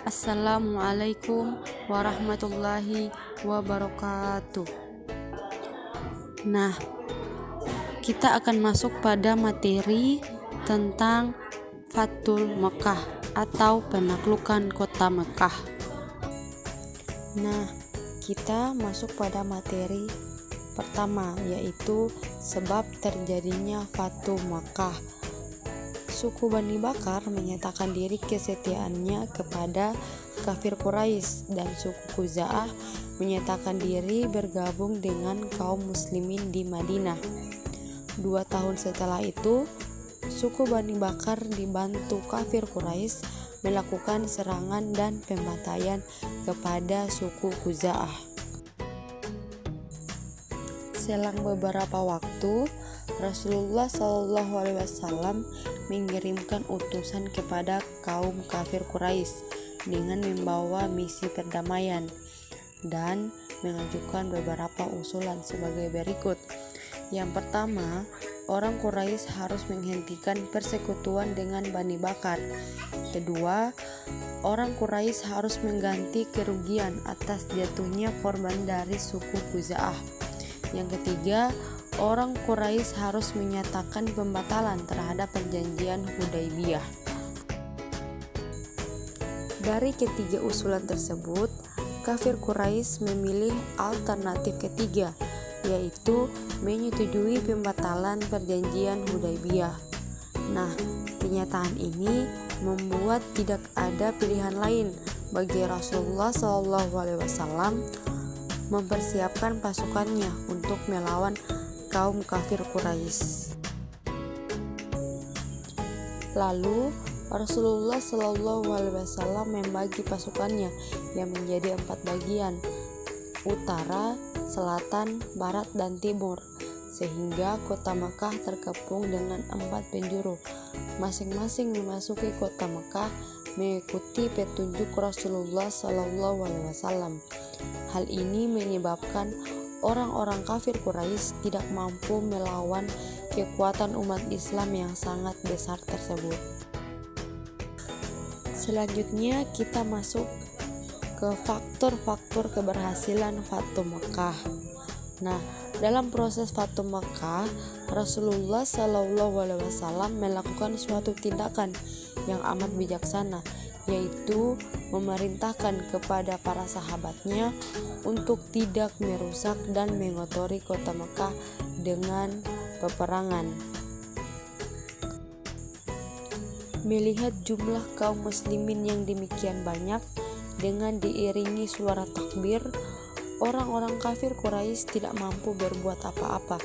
Assalamualaikum warahmatullahi wabarakatuh. Nah, kita akan masuk pada materi tentang Fathul Mekkah atau penaklukan kota Mekkah. Nah, kita masuk pada materi pertama, yaitu sebab terjadinya Fathul Mekkah. Suku Bani Bakar menyatakan diri kesetiaannya kepada kafir Quraisy dan suku Khuza'ah menyatakan diri bergabung dengan kaum muslimin di Madinah. 2 tahun setelah itu, suku Bani Bakar dibantu kafir Quraisy melakukan serangan dan pembantaian kepada suku Khuza'ah. Selang beberapa waktu, Rasulullah SAW mengirimkan utusan kepada kaum kafir Quraisy dengan membawa misi perdamaian dan mengajukan beberapa usulan sebagai berikut. Yang pertama, orang Quraisy harus menghentikan persekutuan dengan Bani Bakar. Kedua, orang Quraisy harus mengganti kerugian atas jatuhnya korban dari suku Khuza'ah. Yang ketiga, orang Quraisy harus menyatakan pembatalan terhadap perjanjian Hudaybiyah. Dari ketiga usulan tersebut, kafir Quraisy memilih alternatif ketiga, yaitu menyetujui pembatalan perjanjian Hudaybiyah. Nah, kenyataan ini membuat tidak ada pilihan lain bagi Rasulullah SAW mempersiapkan pasukannya untuk melawan kaum kafir Quraisy. Lalu Rasulullah SAW membagi pasukannya yang menjadi 4 bagian, utara, selatan, barat, dan timur, sehingga kota Mekkah terkepung dengan 4 penjuru. Masing-masing memasuki kota Mekkah mengikuti petunjuk Rasulullah SAW. Hal ini menyebabkan orang-orang kafir Quraisy tidak mampu melawan kekuatan umat Islam yang sangat besar tersebut. Selanjutnya kita masuk ke faktor-faktor keberhasilan Fathul Mekkah. Nah, dalam proses Fathul Mekkah, Rasulullah SAW melakukan suatu tindakan yang amat bijaksana, yaitu memerintahkan kepada para sahabatnya untuk tidak merusak dan mengotori kota Mekkah dengan peperangan. Melihat jumlah kaum muslimin yang demikian banyak, dengan diiringi suara takbir, orang-orang kafir Quraisy tidak mampu berbuat apa-apa.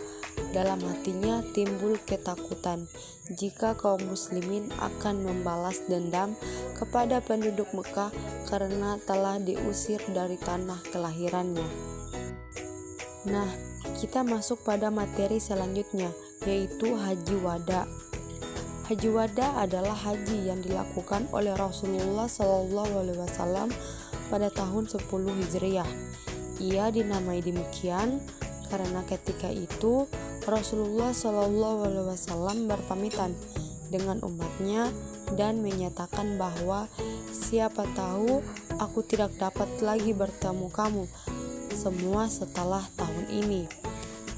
Dalam hatinya timbul ketakutan jika kaum muslimin akan membalas dendam kepada penduduk Mekkah karena telah diusir dari tanah kelahirannya. Nah, kita masuk pada materi selanjutnya, yaitu Haji Wada. Haji Wada adalah haji yang dilakukan oleh Rasulullah SAW pada tahun 10 Hijriah. Ia dinamai demikian karena ketika itu Rasulullah SAW berpamitan dengan umatnya dan menyatakan bahwa siapa tahu aku tidak dapat lagi bertemu kamu semua setelah tahun ini.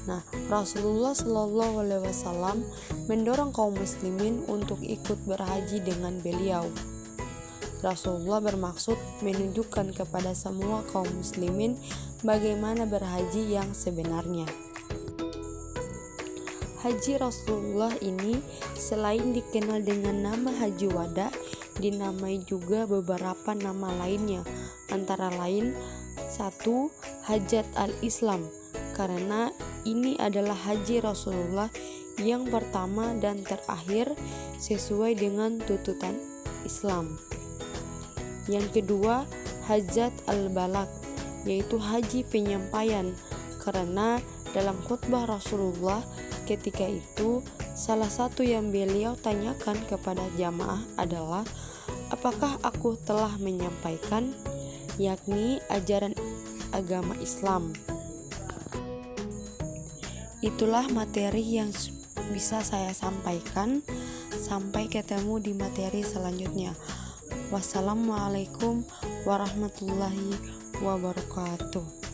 Nah, Rasulullah SAW mendorong kaum muslimin untuk ikut berhaji dengan beliau. Rasulullah bermaksud menunjukkan kepada semua kaum muslimin bagaimana berhaji yang sebenarnya. Haji Rasulullah ini selain dikenal dengan nama Haji Wada, dinamai juga beberapa nama lainnya, antara lain 1. Hajat al-Islam, karena ini adalah haji Rasulullah yang pertama dan terakhir sesuai dengan tuntutan Islam. Yang kedua, Hajat al-Balagh, yaitu haji penyampaian, karena dalam khutbah Rasulullah ketika itu salah satu yang beliau tanyakan kepada jamaah adalah, apakah aku telah menyampaikan, yakni ajaran agama Islam. Itulah materi yang bisa saya sampaikan. Sampai ketemu di materi selanjutnya. Wassalamualaikum warahmatullahi wabarakatuh.